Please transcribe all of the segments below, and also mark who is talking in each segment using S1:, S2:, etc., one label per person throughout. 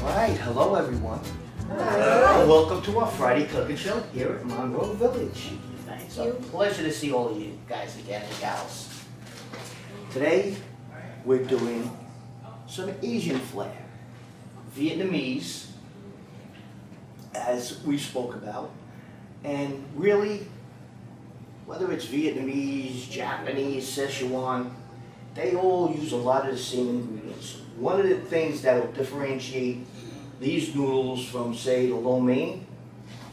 S1: Alright, hello everyone.
S2: Hello.
S1: Welcome to our Friday cooking show here at Monroe Village. It's a pleasure to see all of you guys again and gals. Today we're doing some Asian flair. Vietnamese, as we spoke about, and really, whether it's Vietnamese, Japanese, Szechuan, they all use a lot of the same ingredients. One of the things that will differentiate these noodles from, say, the lo mein,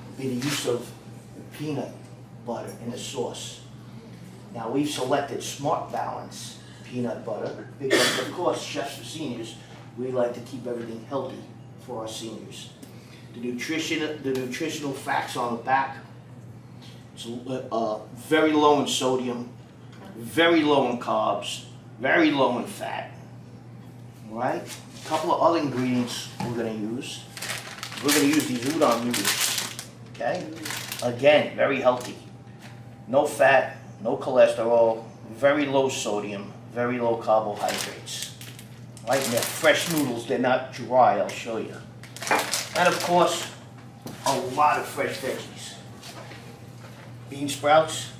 S1: would be the use of peanut butter in the sauce. Now, we've selected Smart Balance peanut butter because, of course, chefs for seniors, we like to keep everything healthy for our seniors. The nutritional facts on the back: it's very low in sodium, very low in carbs, very low in fat. All right? A couple of other ingredients we're going to use. We're going to use these udon noodles. Okay? Again, very healthy. No fat, no cholesterol, very low sodium, very low carbohydrates. Right? And they're fresh noodles, they're not dry, I'll show you. And of course, a lot of fresh veggies. Bean sprouts.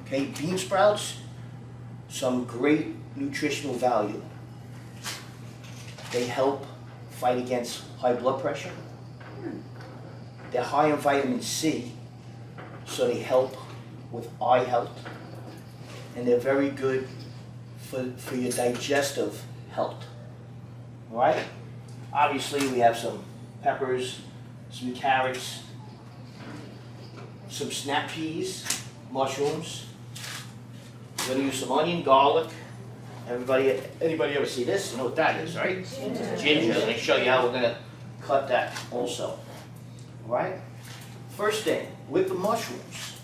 S1: Okay, bean sprouts, some great nutritional value. They help fight against high blood pressure. They're high in vitamin C, so they help with eye health. And they're very good for your digestive health. All right? Obviously, we have some peppers, some carrots, some snap peas, mushrooms. We're going to use some onion, garlic. Anybody ever see this? You know what that is, right? Ginger. Let me show you how we're going to cut that also. All right? First thing, with the mushrooms.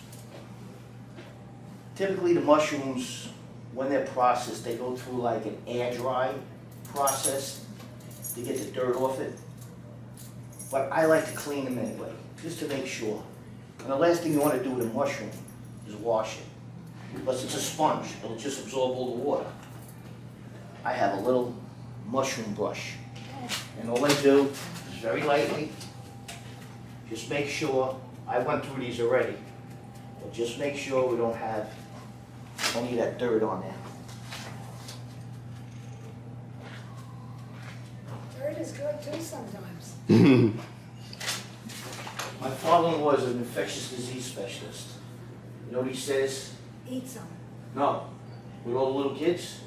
S1: Typically the mushrooms, when they're processed, they go through like an air dry process to get the dirt off it. But I like to clean them anyway, just to make sure. And the last thing you want to do with a mushroom is wash it. Because it's a sponge, it'll just absorb all the water. I have a little mushroom brush. And all I do is very lightly, just make sure, I went through these already, but just make sure we don't have any of that dirt on there.
S2: Dirt is good too sometimes.
S1: My father-in-law is an infectious disease specialist. You know what he says?
S2: Eat some.
S1: No. With all the little kids,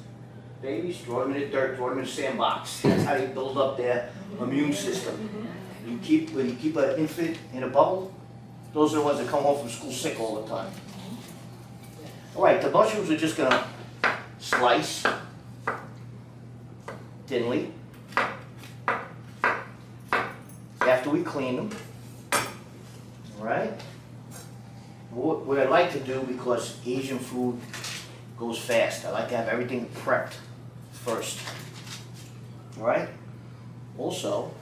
S1: babies, throw them in the dirt, throw them in a sandbox. That's how they build up their immune system. When you keep an infant in a bubble, those are the ones that come home from school sick all the time. All right, the mushrooms we're just going to slice thinly after we clean them. All right? What I like to do, because Asian food goes fast, I like to have everything prepped first. All right? Also,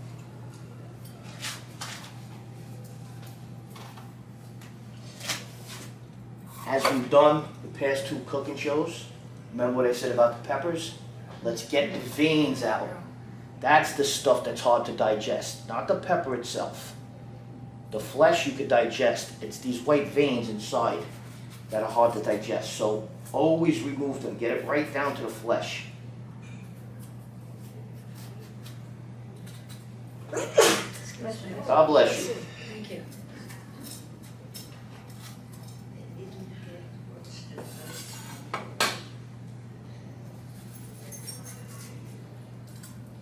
S1: as we've done the past two cooking shows, remember what I said about the peppers? Let's get the veins out. That's the stuff that's hard to digest, not the pepper itself. The flesh you could digest, it's these white veins inside that are hard to digest. So always remove them, get it right down to the flesh. God bless you.
S2: Thank you.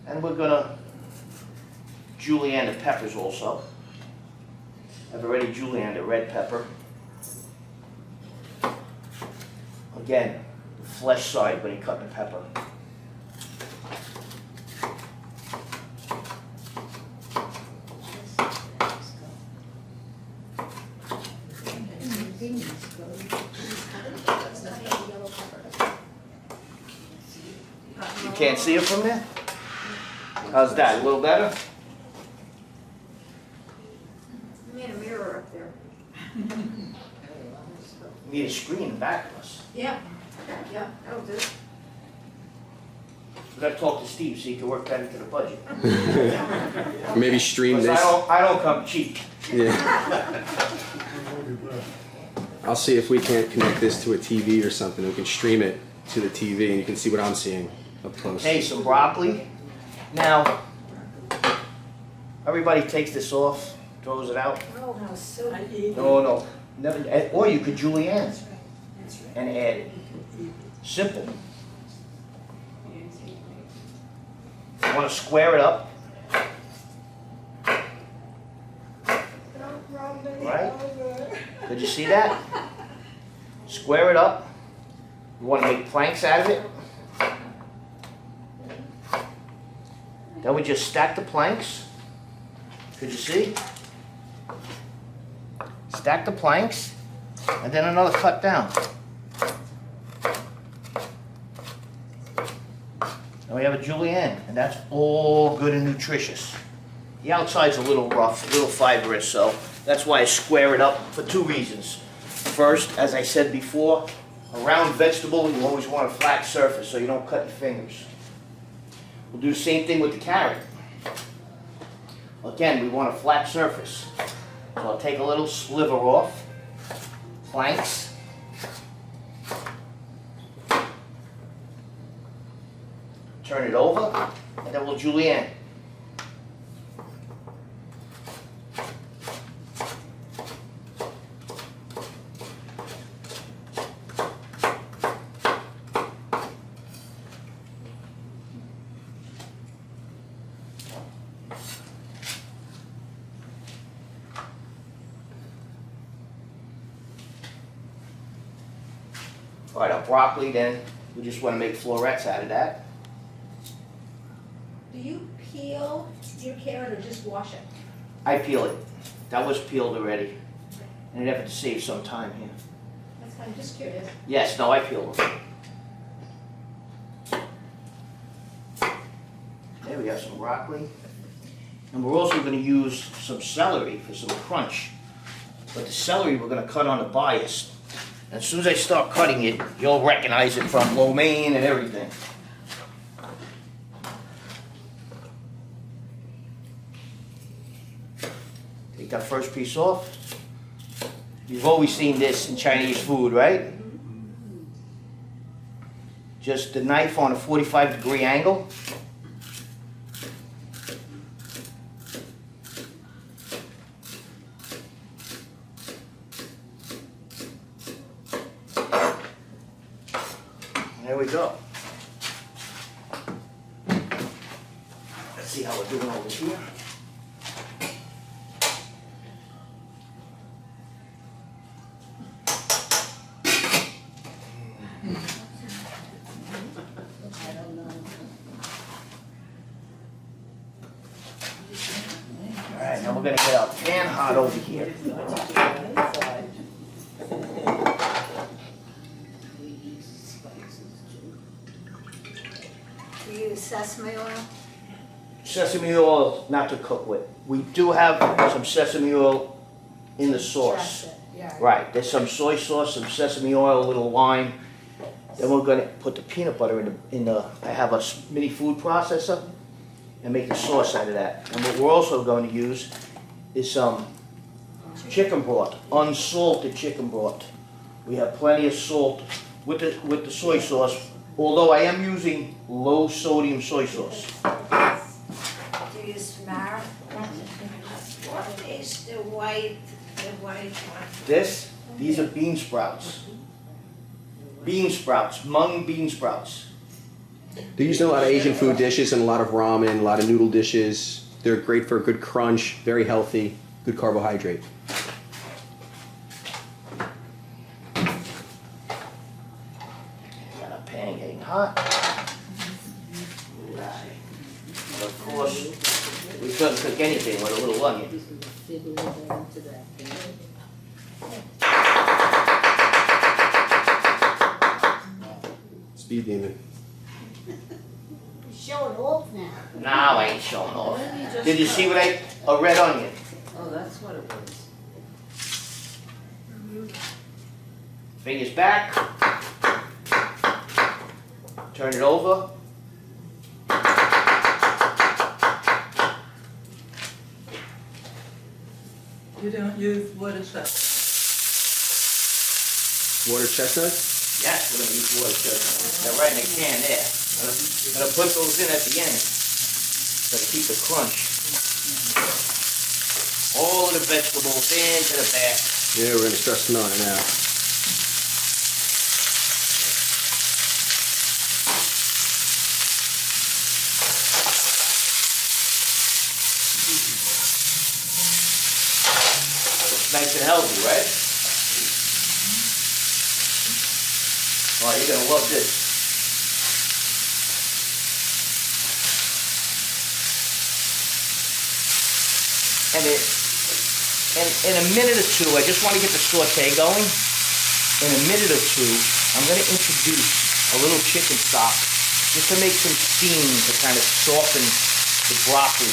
S1: And we're gonna julienne the peppers also. I've already julienned the red pepper. Again, the flesh side when you cut the pepper. You can't see it from there? How's that? A little better?
S2: We made a mirror up there.
S1: We need a screen in back of us.
S2: Yeah, that'll do.
S1: We gotta talk to Steve so he can work that into the budget.
S3: Maybe stream
S1: 'Cause
S3: this.
S1: I don't come cheap.
S3: Yeah. I'll see if we can't connect this to a TV or something. We can stream it to the TV and you can see what I'm seeing up close.
S1: Okay, some broccoli. Now, everybody takes this off, throws it out.
S2: Oh, how so.
S1: No, never. Or you could julienne and add it. Simple. You want to square it up, right? Did you see that? Square it up. You want to make planks out of it. Then we just stack the planks. Could you see? Stack the planks, and then another cut down. And we have a julienne, and that's all good and nutritious. The outside's a little rough, a little fibrous, so that's why I square it up for two reasons. First, as I said before, a round vegetable, you always want a flat surface so you don't cut your fingers. We'll do the same thing with the carrot. Again, we want a flat surface. So I'll take a little sliver off, planks. Turn it over, and then we'll julienne. All right, our broccoli then, we just want to make florets out of that.
S4: Do you peel your carrot or just wash it?
S1: I peel it. That was peeled already. In an effort to save some time here.
S4: That's fine, just curious.
S1: Yes, no, I peel them. There we have some broccoli. And we're also going to use some celery for some crunch. But the celery we're going to cut on the bias. And as soon as I start cutting it, you'll recognize it from lo mein and everything. Take that first piece off. You've always seen this in Chinese food, right? Just the knife on a 45-degree angle. There we go. Let's see how we're doing over here. All right, now we're gonna get our pan hot over here.
S2: Do you use sesame oil?
S1: Sesame oil not to cook with. We do have some sesame oil in the sauce.
S2: Dress it, yeah.
S1: Right, there's some soy sauce, some sesame oil, a little lime. Then we're gonna put the peanut butter in the I have a mini food processor and make the sauce out of that. And what we're also going to use is some chicken broth, unsalted chicken broth. We have plenty of salt with the soy sauce, although I am using low sodium soy sauce.
S2: Do you use tamar?
S4: What is the white one?
S1: These are bean sprouts. Bean sprouts, mung bean sprouts.
S3: They're used in a lot of Asian food dishes and a lot of ramen, a lot of noodle dishes. They're great for a good crunch, very healthy, good carbohydrate.
S1: Got our pan getting hot. Right. And of course, we couldn't cook anything with a little onion.
S3: Speed demon.
S4: Showing off now.
S1: Now I ain't showing off. Did you see a red onion?
S5: Oh, that's what it was.
S1: Fingers back. Turn it over.
S5: You don't use water chestnut.
S3: Water chestnuts?
S1: Yes, we're gonna use water chestnuts. They're right in the can there. I'm gonna put those in at the end. Gotta keep the crunch. All of the vegetables into the bag.
S3: Yeah, we're gonna start smelling it now.
S1: Nice and healthy, right? Oh, you're gonna love this. And in a minute or two, I just want to get the saute going. In a minute or two, I'm gonna introduce a little chicken stock just to make some steam to kind of soften the broccoli.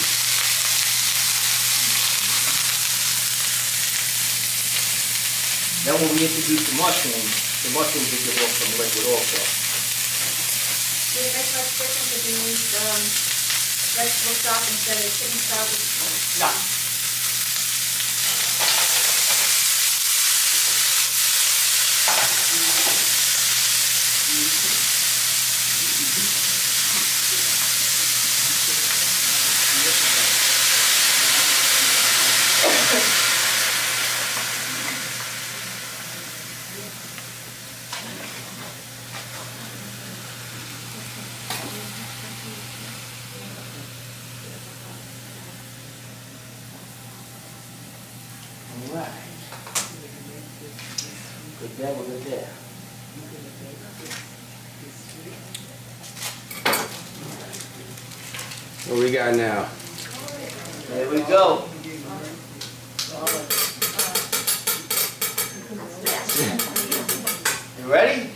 S1: Then when we introduce the mushrooms will give off some liquid also.
S4: Do you make much difference if you use vegetable stock instead of chicken stock?
S1: No. All right. Good there, we're good there.
S3: What we got now?
S1: There we go. You ready?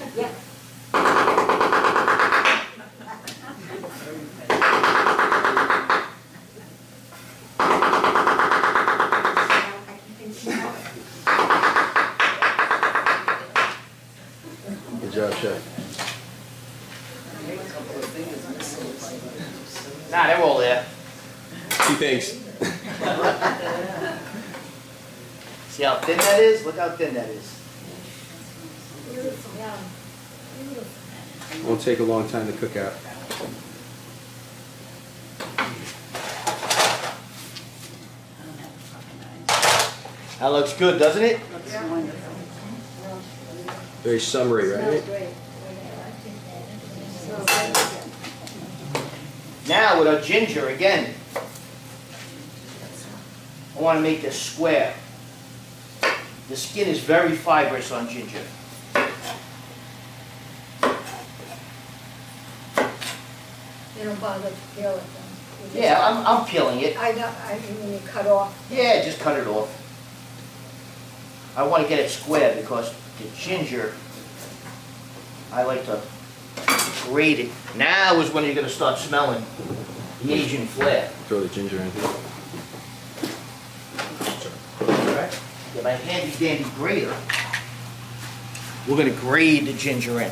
S3: Good job, chef.
S1: Nah, they're all there.
S3: Two things.
S1: See how thin that is? Look how thin that is.
S3: Won't take a long time to cook out.
S1: That looks good, doesn't it?
S3: Very summery, right?
S1: Now with our ginger again, I want to make this square. The skin is very fibrous on ginger.
S2: You don't bother to peel it then? You just-
S1: Yeah, I'm peeling it.
S2: I know, I mean, when you cut off.
S1: Yeah, just cut it off. I want to get it square because the ginger, I like to grate it. Now is when you're going to start smelling the Asian flair.
S3: Throw the ginger in.
S1: Alright. Get my handy dandy grater. We're going to grate the ginger in.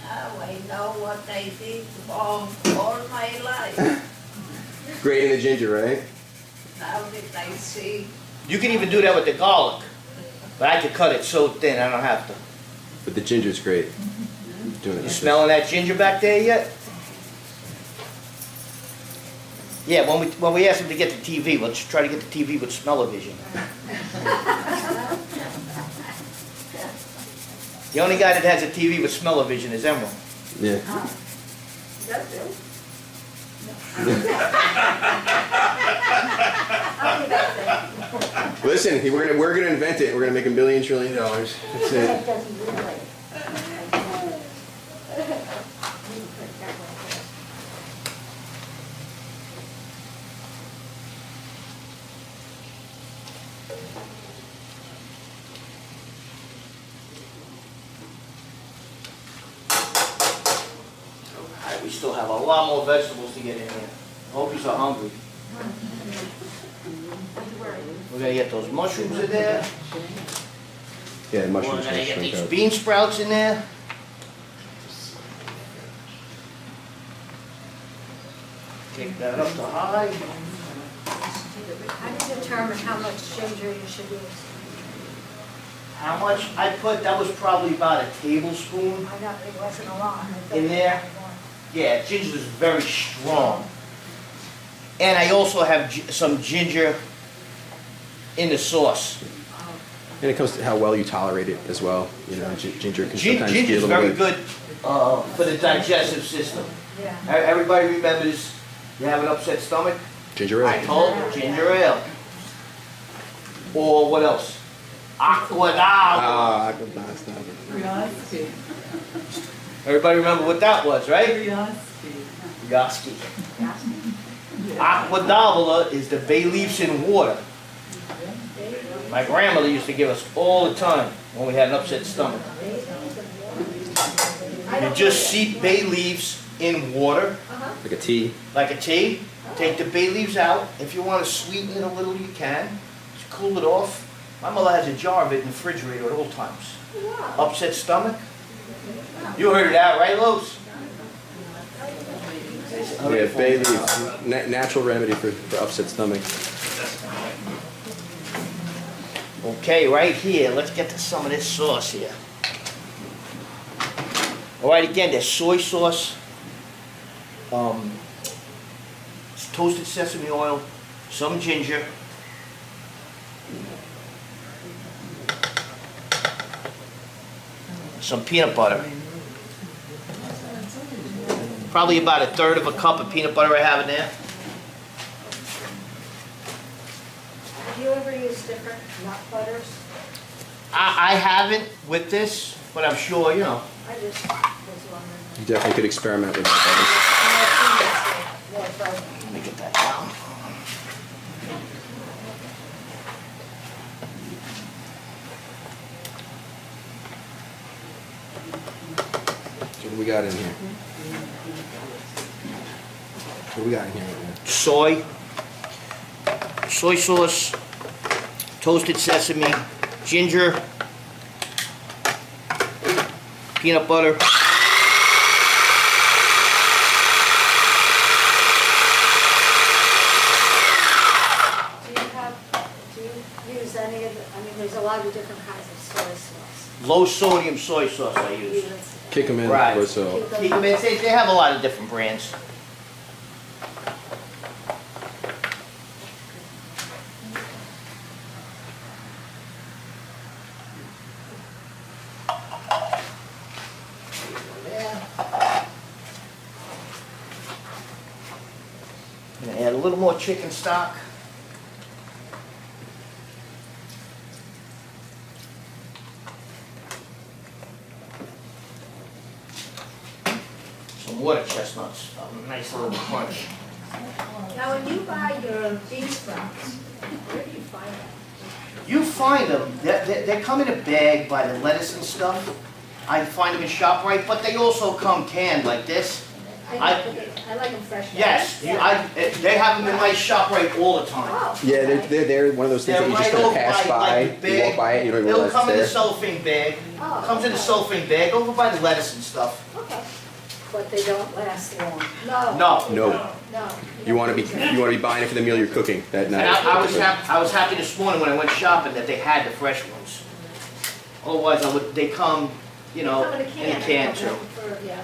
S4: Now I know what I did wrong all my life.
S3: Grating the ginger, right?
S4: Now that I see.
S1: You can even do that with the garlic. But I could cut it so thin, I don't have to.
S3: But the ginger's great. Doing it
S1: You
S3: like
S1: smelling that ginger back there yet? Yeah, when we asked him to get the TV, let's try to get the TV with smell-o-vision. The only guy that has a TV with smell-o-vision is Emerald.
S3: this. Yeah.
S4: That's it.
S3: Listen, we're gonna invent it. We're gonna make $1 billion trillion. That's it.
S1: Alright, we still have a lot more vegetables to get in here. I hope you're so hungry. We're gonna get those mushrooms in there.
S3: Yeah,
S1: We're
S3: mushrooms
S1: gonna
S3: gonna
S1: get
S3: shrink
S1: these
S3: up.
S1: bean sprouts in there. Take that up to high.
S2: How do you determine how much ginger you should use?
S1: How much I put, that was probably about a tablespoon.
S2: I know it wasn't a lot. I thought
S1: In there? Yeah, ginger is very strong. And I also have some ginger in the sauce.
S3: And it comes to how well you tolerate it as well. You know, ginger can sometimes be a
S1: Ginger's
S3: little
S1: very
S3: bit.
S1: good for the digestive system.
S2: Yeah.
S1: Everybody remembers you have an upset stomach?
S3: Ginger
S1: I
S3: ale.
S1: told you, ginger ale. Or what else? Aquadaba.
S3: Ah, good last time.
S5: Ryoski.
S1: Everybody remember what that was, right?
S5: Ryoski.
S1: Yoski. Aquadaba is the bay leaves in water. My grandmother used to give us all the time when we had an upset stomach. You just seep bay leaves in water,
S3: Like a tea.
S1: like a tea. Take the bay leaves out. If you want to sweeten it a little, you can. Just cool it off. My mother has a jar of it in the refrigerator at all times. Upset stomach. You heard of that, right, Los?
S3: Yeah, bay leaves. Natural remedy for upset stomach.
S1: Okay, right here, let's get to some of this sauce here. All right, again, there's soy sauce, toasted sesame oil, some ginger, some peanut butter. Probably about 1/3 of a cup of peanut butter I have in there.
S2: Have you ever used different nut butters?
S1: I haven't with this, but I'm sure, you know.
S2: I just was wondering.
S3: You definitely could experiment with that.
S2: More frozen.
S1: Let me get that down.
S3: So what do we got in here? What do we got in here right now?
S1: Soy sauce, toasted sesame, ginger, peanut butter.
S2: Do you use any of the, I mean, there's a lot of different kinds of soy sauce.
S1: Low sodium soy sauce I use.
S3: Kick them in
S1: Right.
S3: or so.
S1: They have a lot of different brands. I'm gonna add a little more chicken stock. Some water chestnuts, a nice little crunch.
S2: Now, when you buy your bean sprouts, where do you find them?
S1: You find them, they come in a bag by the lettuce and stuff. I find them in ShopRite, but they also come canned like this.
S2: I like them fresh.
S1: Yes, they have them in my ShopRite all the time.
S2: Oh.
S3: Yeah, they're one of those things that
S1: They're
S3: you just
S1: right
S3: kind of
S1: over
S3: pass
S1: by,
S3: by.
S1: like, the
S3: You walk
S1: bag.
S3: by it, you don't even
S1: It'll
S3: realize
S1: come in a
S3: it's there.
S1: cellophane bag.
S2: Oh,
S1: Comes in a
S2: okay.
S1: cellophane bag over by the lettuce and stuff.
S2: Okay. But they don't last long? No.
S1: No.
S3: No.
S2: No.
S3: You want to be buying it for the meal you're cooking that
S1: And
S3: night.
S1: I was happy this morning when I went shopping that they had the fresh ones. Otherwise, they come, you know,
S2: Come
S1: in a can too.
S2: Yeah.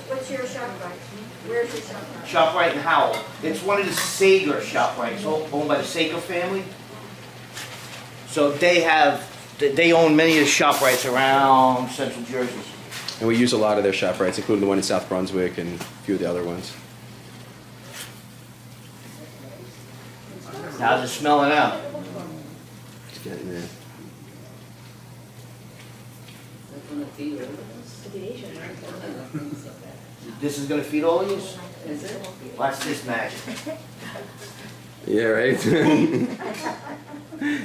S2: What's your shop right? Where's your shop right?
S1: ShopRite in Howell. It's one of the Sager ShopRites, owned by the Sager family. So they own many of the ShopRites around Central Jersey.
S3: And we use a lot of their ShopRites, including the one in South Brunswick and a few of the other ones.
S1: How's it smelling out?
S3: It's getting there.
S1: This is gonna feed all of you?
S5: Is it?
S1: Watch this magic.
S3: Yeah, right?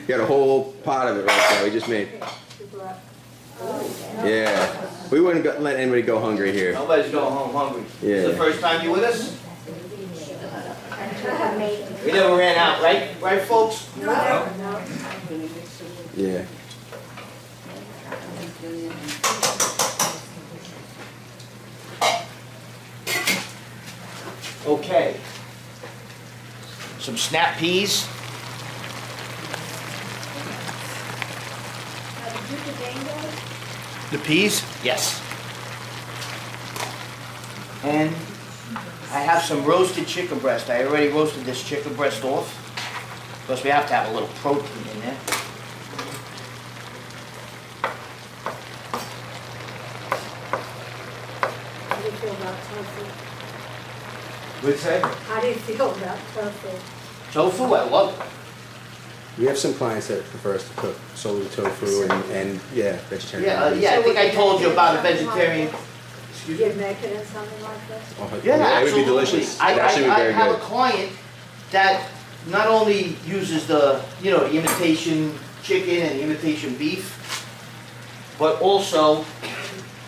S3: Got a whole pot of it right there we just made. Yeah. We wouldn't let anybody go hungry here.
S1: Nobody's going home hungry.
S3: Yeah.
S1: This is the first time you with us? We never ran out, right? Right, folks?
S3: Yeah.
S1: Okay. Some snap peas. The peas? Yes. And I have some roasted chicken breast. I already roasted this chicken breast off. Because we have to have a little protein in there.
S2: How do you feel about tofu?
S1: What'd say?
S2: How do you feel about tofu?
S1: Tofu, I love it.
S3: We have some clients that prefer us to cook solely tofu and yeah, vegetarian.
S1: Yeah, yeah, I think I told you about a vegetarian. Excuse me?
S2: You'd make it in something like this?
S3: Oh,
S1: Yeah,
S3: it would
S1: absolutely.
S3: be delicious.
S1: I
S3: It'd actually be very
S1: have a
S3: good.
S1: client that not only uses the, you know, the imitation chicken and the imitation beef, but also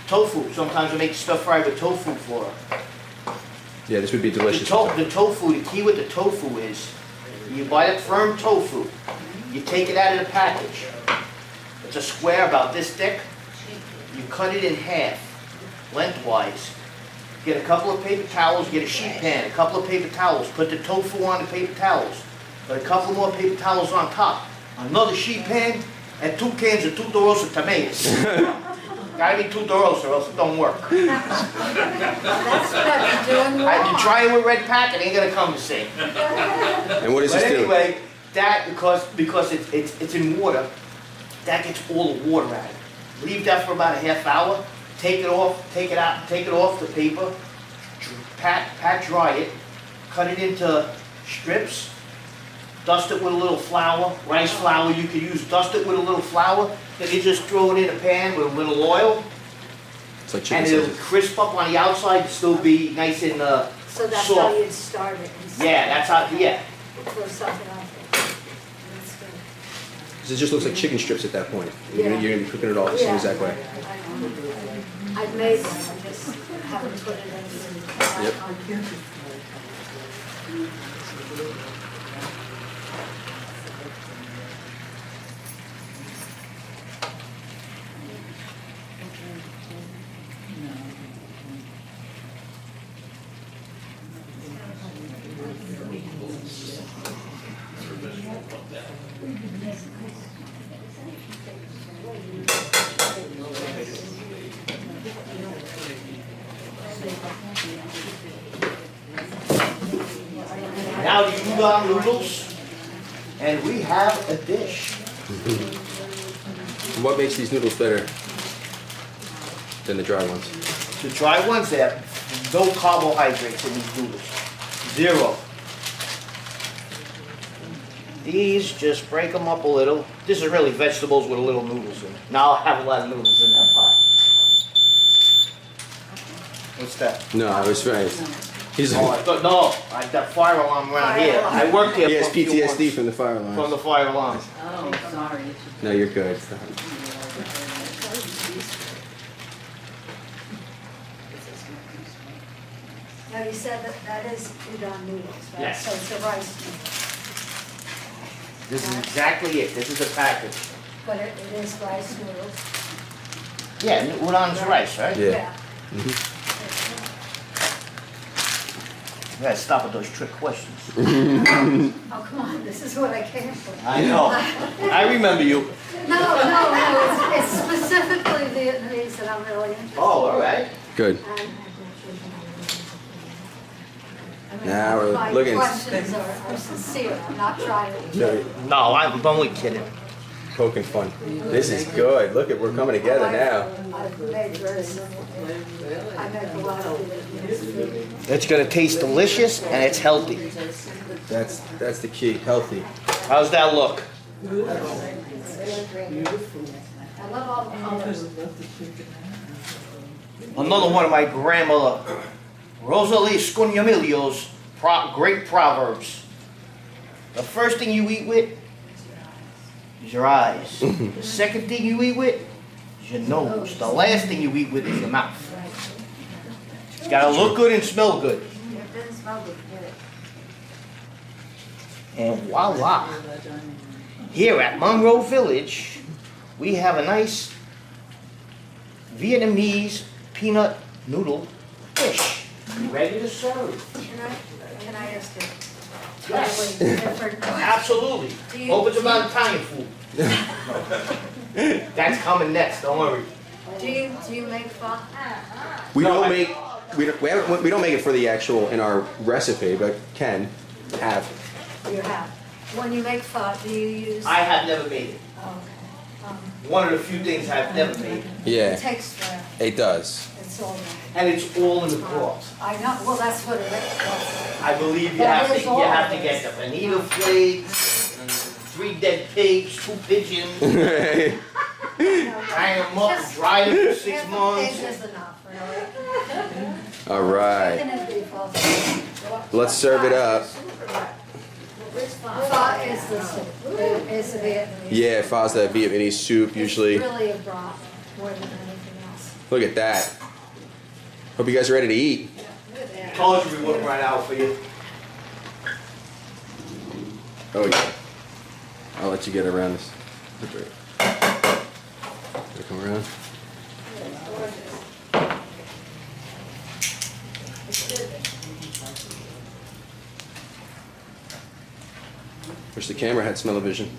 S1: tofu. Sometimes we make stir fry with tofu for her.
S3: Yeah, this would be delicious.
S1: The tofu, the key with the tofu is, you buy the firm tofu, you take it out of the package. It's a square about this thick. You cut it in half, lengthwise. Get a couple of paper towels, get a sheet pan, a couple of paper towels, put the tofu on the paper towels, put a couple more paper towels on top, another sheet pan, and 2 cans of Tudoros of tomatoes. Gotta be Tudoros or else it don't work.
S2: That's what you're doing
S1: I had
S2: wrong.
S1: to try it with red pack, it ain't gonna come the same.
S3: And what does
S1: But
S3: this do?
S1: anyway, that, because it's in water, that gets all the water out of it. Leave that for about a half hour, take it off, take it out, take it off the paper, pat dry it, cut it into strips, dust it with a little flour, rice flour you could use, dust it with a little flour, then you just throw it in a pan with a little oil,
S3: It's like chicken
S1: and it'll
S3: sausage.
S1: crisp up on the outside, still be nice and
S2: So that's
S1: soft.
S2: how you'd start it.
S1: Yeah, that's how, yeah.
S2: For something like that. That's good.
S3: 'Cause it just looks like chicken strips at that point.
S2: Yeah.
S3: You're gonna be cooking it all the same exact way.
S2: I've made them, I just haven't put it in.
S3: Yep.
S1: Now the udon noodles, and we have a dish.
S3: And what makes these noodles better than the dry ones?
S1: The dry ones have no carbohydrates in these noodles. 0. These, just break them up a little. This is really vegetables with a little noodles in it. Now I'll have a lot of noodles in that pot. What's that?
S3: No, I was right. He's
S1: Oh, I thought, no, I got fire alarm around here. I worked here
S3: he has
S1: for a few
S3: PTSD
S1: months
S3: from the fire
S1: from
S3: alarm.
S1: the fire alarm.
S5: Oh, sorry.
S3: No, you're good.
S2: Now, you said that that is udon noodles, right?
S1: Yes.
S2: So it's a rice noodle,
S1: This is exactly it. This is the package.
S2: but it is rice noodles.
S1: Yeah, udon's rice, right?
S3: Yeah.
S1: You gotta stop with those trick questions.
S2: Oh, come on, this is what I came for.
S1: I know. I remember you.
S2: No, it's specifically Vietnamese that I'm really interested in.
S1: Oh, all right.
S3: Good. Now we're looking.
S2: My questions are sincere, I'm not trying to.
S3: No,
S1: No, I'm only kidding.
S3: poking fun. This is good. Look at we're coming together now.
S2: I've made very simple. I make a lot of Vietnamese food.
S1: It's gonna taste delicious and it's healthy.
S3: That's the key. Healthy.
S1: How's that look?
S2: I love all the colors.
S1: Another one of my grandmother, Rosalie Scunyamilio's great proverbs. The first thing you eat with is your eyes. The second thing you eat with is your nose. The last thing you eat with is your mouth. It's gotta look good and smell good.
S2: It didn't smell good, forget it.
S1: And voila! Here at Monroe Village, we have a nice Vietnamese peanut noodle dish ready to serve.
S2: Can I ask a
S1: Yes.
S2: totally different question?
S1: Absolutely.
S2: Do you-
S1: Hope it's about Italian food. That's coming next, don't worry.
S2: Do you make pho?
S3: We
S1: No,
S3: don't
S1: I-
S3: make we don't make it for the actual in our recipe, but can have.
S2: You have. When you make pho, do you use?
S1: I have never made it.
S2: Okay.
S1: One of the few things I've never made.
S2: It
S3: Yeah,
S2: takes forever.
S3: it does.
S2: It's all right.
S1: And it's all in the broth.
S2: I know, well, that's what it is.
S1: I believe you
S2: That
S1: have to
S2: is all it
S1: get
S2: is.
S1: the bonito flakes, and 3 dead pigs, 2 pigeons, hang them up, dry them for 6
S2: Half a
S1: months.
S2: pig is enough, really.
S3: All right,
S2: Chicken and beef also.
S3: let's serve it up.
S2: Pho is the soup, is the Vietnamese.
S3: Yeah, pho's that Vietnamese soup usually.
S2: It's really a broth more than anything else.
S3: Look at that. Hope you guys are ready to eat.
S1: Told you we wouldn't run out for you.
S3: Oh yeah. I'll let you get around this. Come around. Wish the camera had smell-o-vision.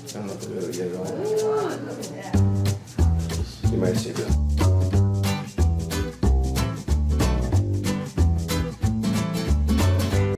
S3: I don't know if we'll be able to get it all. You might see this.